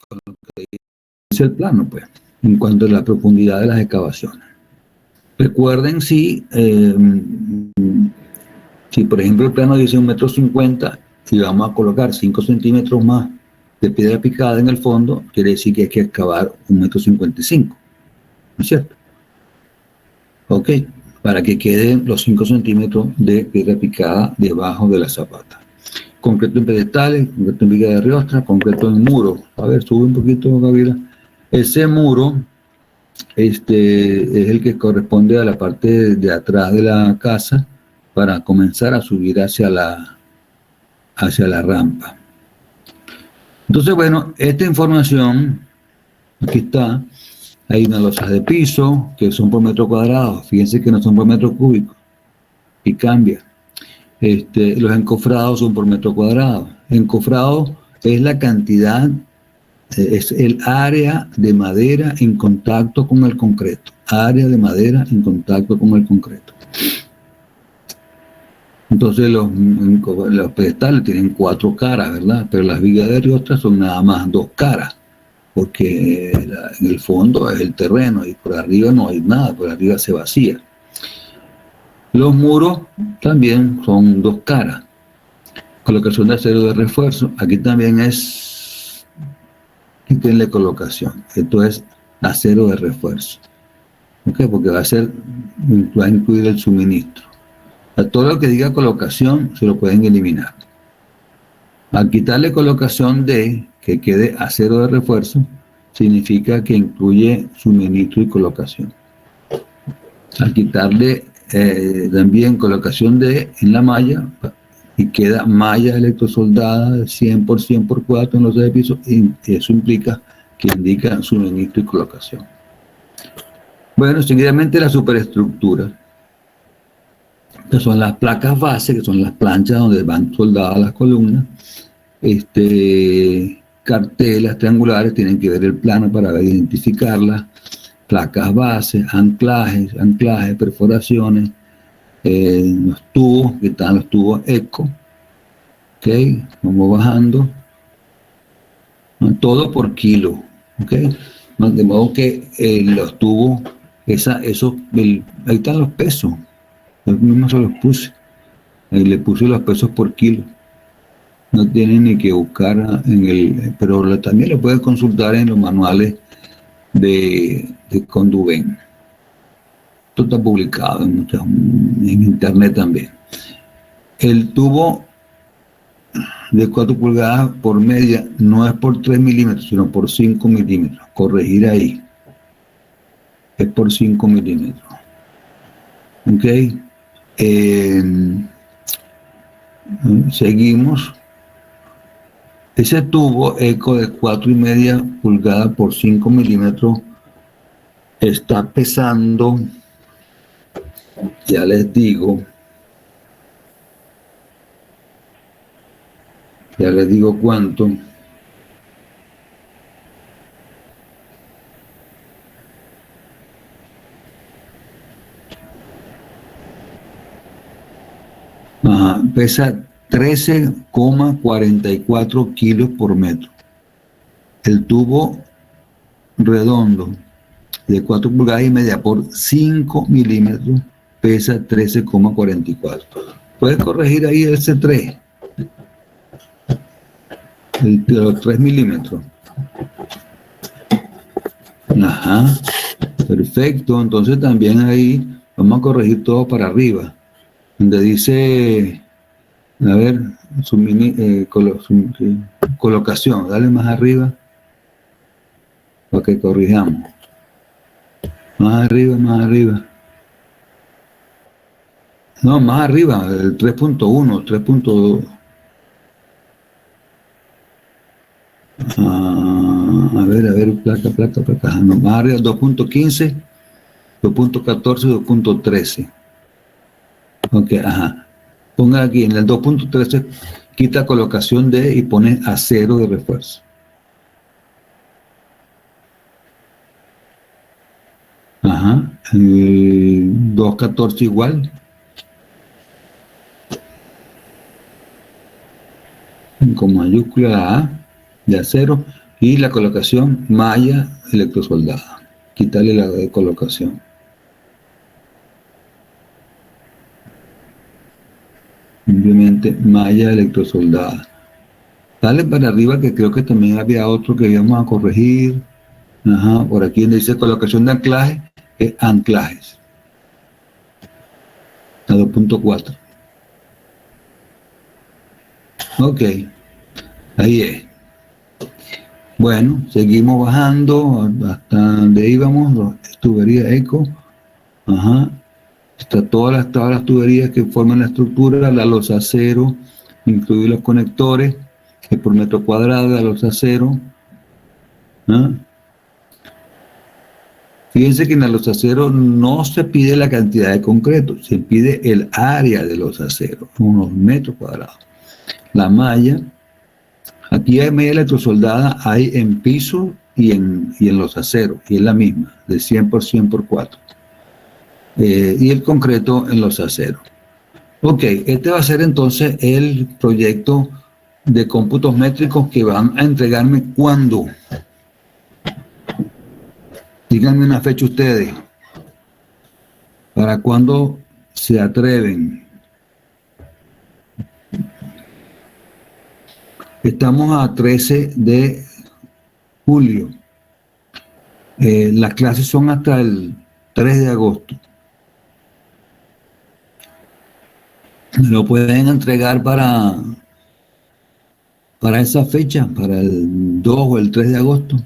con lo que dice el plano, pues, en cuanto a la profundidad de las excavaciones. Recuerden si por ejemplo el plano dice 1,50 m y vamos a colocar 5 centímetros más de piedra picada en el fondo, quiere decir que hay que excavar 1,55 m, ¿no es cierto? Ok, para que queden los 5 centímetros de piedra picada debajo de la zapata. Concreto en pedestales, concreto en viga de riostra, concreto en muro. A ver, sube un poquito, Gabriela. Ese muro es el que corresponde a la parte de atrás de la casa para comenzar a subir hacia la rampa. Entonces, bueno, esta información, aquí está, hay unas losas de piso que son por metro cuadrado, fíjense que no son por metro cúbico, y cambia. Los encofrados son por metro cuadrado. Encofrado es la cantidad, es el área de madera en contacto con el concreto. Área de madera en contacto con el concreto. Entonces los pedestales tienen 4 caras, ¿verdad? Pero las vigas de riostra son nada más 2 caras, porque en el fondo es el terreno y por arriba no hay nada, por arriba se vacía. Los muros también son 2 caras. Colocación de acero de refuerzo, aquí también es, quítenle colocación, esto es acero de refuerzo. ¿Ok? Porque va a incluir el suministro. A todo lo que diga colocación se lo pueden eliminar. Al quitarle colocación de que quede acero de refuerzo, significa que incluye suministro y colocación. Al quitarle también colocación de en la malla, y queda malla electrosoldada de 100 por 4 en los 6 pisos, y eso implica que indica suministro y colocación. Bueno, seguidamente la superestructura, que son las placas base, que son las planchas donde van soldadas las columnas. Cartelas triangulares, tienen que ver el plano para identificarlas, placas base, anclajes, perforaciones, los tubos, que están los tubos eco, ok, vamos bajando, ¿no? Todo por kilo, ok, ¿no? De modo que los tubos, ahí están los pesos, yo mismo se los puse, ahí le puse los pesos por kilo. No tienen ni que buscar pero también lo pueden consultar en los manuales de Conduven. Esto está publicado en internet también. El tubo de 4 pulgadas por media no es por 3 milímetros, sino por 5 milímetros. Corregir ahí. Es por 5 milímetros. ¿Ok? Seguimos. Ese tubo eco de 4,5 pulgadas por 5 milímetros está pesando, ya les digo cuánto. Ajá, pesa 13,44 kilos por metro. El tubo redondo de 4,5 pulgadas por 5 milímetros pesa 13,44. Puedes corregir ahí el C3, de los 3 milímetros. Ajá, perfecto. Entonces también ahí vamos a corregir todo para arriba, donde dice, a ver, colocación, dale más arriba para que corrijamos. Más arriba, más arriba. No, más arriba, el 3.1, 3.2. A ver, placa. No, más arriba, 2.15, 2.14, 2.13. Ok, ajá. Ponga aquí en el 2.13, quita colocación de y pone acero de refuerzo. Ajá. 2.14 igual. Con mayúscula A de acero y la colocación malla electrosoldada. Quitarle la de colocación. Simplemente malla electrosoldada. Dale para arriba, que creo que también había otro que íbamos a corregir. Ajá, por aquí donde dice colocación de anclaje, es anclajes. A 2.4. Ok, ahí es. Bueno, seguimos bajando hasta donde íbamos, tubería eco. Ajá. Está todas las tuberías que forman la estructura, la losa acero, incluir los conectores, que por metro cuadrado de la losa acero. ¿Ah? Fíjense que en la losa acero no se pide la cantidad de concreto, se pide el área de los aceros, unos metros cuadrados. La malla, aquí hay malla electrosoldada, hay en piso y en los aceros, y es la misma, de 100 por 4. Y el concreto en los aceros. Ok, este va a ser entonces el proyecto de cómputos métricos que van a entregarme cuándo. Díganme una fecha ustedes. ¿Para cuándo se atreven? Estamos a 13 de julio. Las clases son hasta el 3 de agosto. ¿Me lo pueden entregar para esa fecha, para el 2 o el 3 de agosto?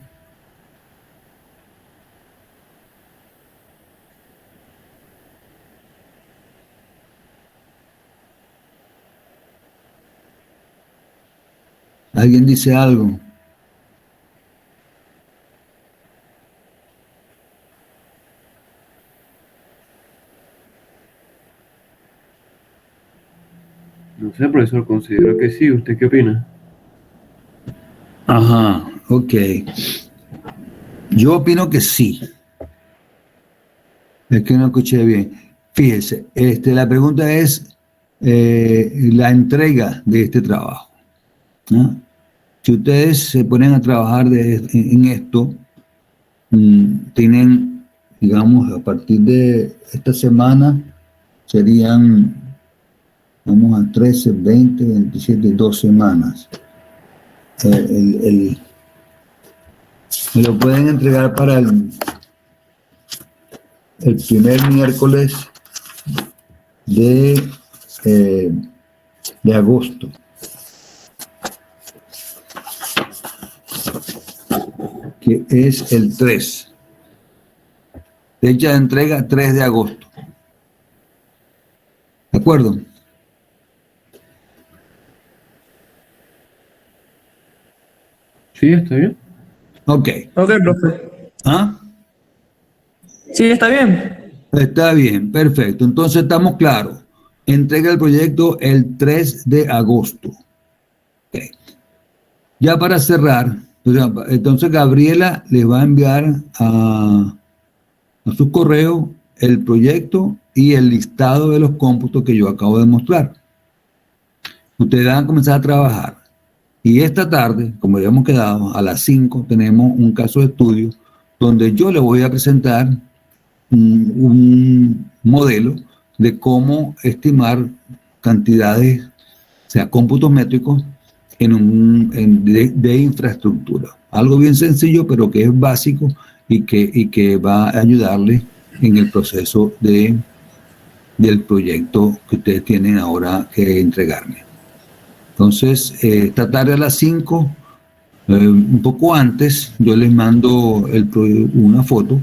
¿Alguien dice algo? No sé, profesor, considero que sí. ¿Usted qué opina? Ajá, ok. Yo opino que sí. Es que no escuché bien. Fíjese, la pregunta es la entrega de este trabajo, ¿no? Si ustedes se ponen a trabajar en esto, tienen, digamos, a partir de esta semana, serían, vamos a 13, 20, 27, 2 semanas. Me lo pueden entregar para el primer miércoles de, eh, de agosto. Que es el 3. Fecha de entrega 3 de agosto. ¿De acuerdo? Sí, está bien. Ok. Ok, profe. ¿Ah? Sí, está bien. Está bien, perfecto. Entonces estamos claros. Entrega el proyecto el 3 de agosto. Ok. Ya para cerrar, entonces Gabriela le va a enviar a su correo el proyecto y el listado de los cómputos que yo acabo de mostrar. Ustedes van a comenzar a trabajar. Y esta tarde, como habíamos quedado, a las 5 tenemos un caso de estudio donde yo le voy a presentar un modelo de cómo estimar cantidades, o sea, cómputos métricos de infraestructura. Algo bien sencillo, pero que es básico y que va a ayudarle en el proceso del proyecto que ustedes tienen ahora que entregarme. Entonces, esta tarde a las 5, un poco antes, yo les mando una foto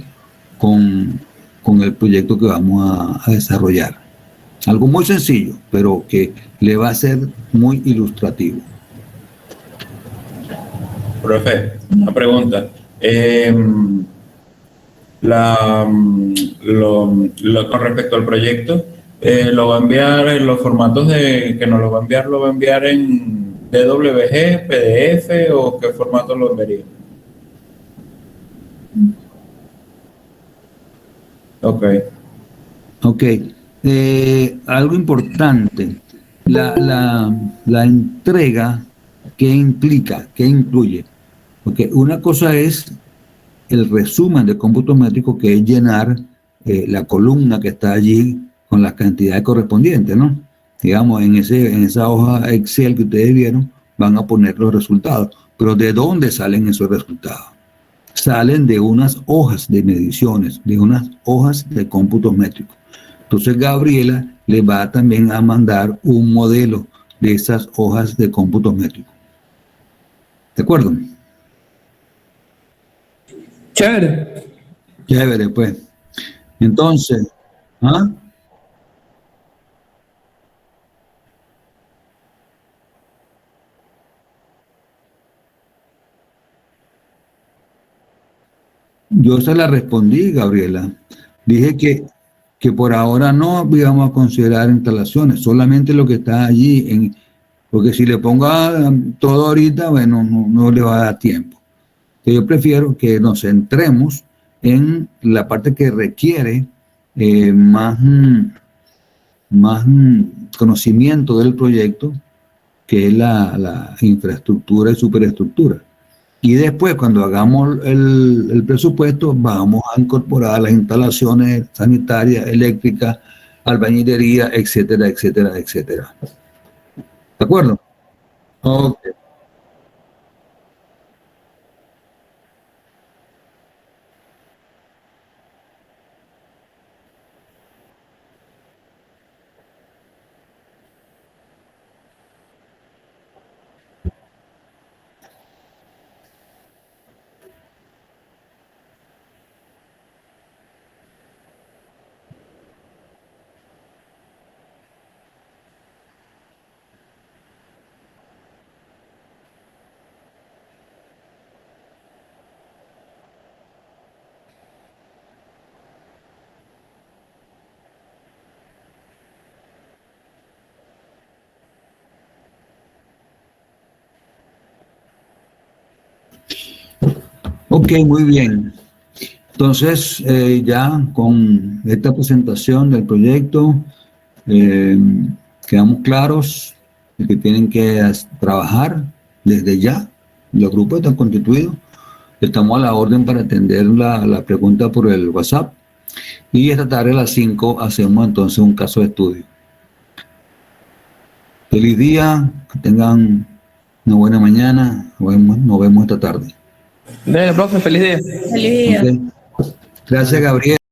con, con el proyecto que vamos a desarrollar. Algo muy sencillo, pero que le va a ser muy ilustrativo. Profe, una pregunta. Con respecto al proyecto, ¿lo va a enviar en los formatos que nos lo va a enviar en DWG, PDF o qué formato lo enviaría? Ok. Ok. Algo importante, la entrega, ¿qué implica? ¿Qué incluye? Porque una cosa es el resumen de cómputo métrico, que es llenar la columna que está allí con las cantidades correspondientes, ¿no? Digamos, en esa hoja Excel que ustedes vieron, van a poner los resultados. Pero ¿de dónde salen esos resultados? Salen de unas hojas de mediciones, de unas hojas de cómputos métricos. Entonces Gabriela le va también a mandar un modelo de esas hojas de cómputos métricos. ¿De acuerdo? Chévere. Chévere, pues. Entonces, ¿ah? Yo se la respondí, Gabriela. Dije que por ahora no íbamos a considerar instalaciones, solamente lo que está allí, porque si le pongo todo ahorita, bueno, no le va a dar tiempo. Entonces yo prefiero que nos centremos en la parte que requiere más conocimiento del proyecto, que es la infraestructura y superestructura. Y después, cuando hagamos el presupuesto, vamos a incorporar las instalaciones sanitarias, eléctricas, albañilería, etcétera, etcétera, etcétera. ¿De acuerdo? Ok. Ok, muy bien. Entonces, ya con esta presentación del proyecto, quedamos claros de que tienen que trabajar desde ya. Los grupos están constituidos. Estamos a la orden para atender la pregunta por el WhatsApp. Y esta tarde a las 5 hacemos entonces un caso de estudio. Feliz día, que tengan una buena mañana. Nos vemos esta tarde. Dale, profe, feliz día. Feliz día. Ok. Gracias, Gabriel.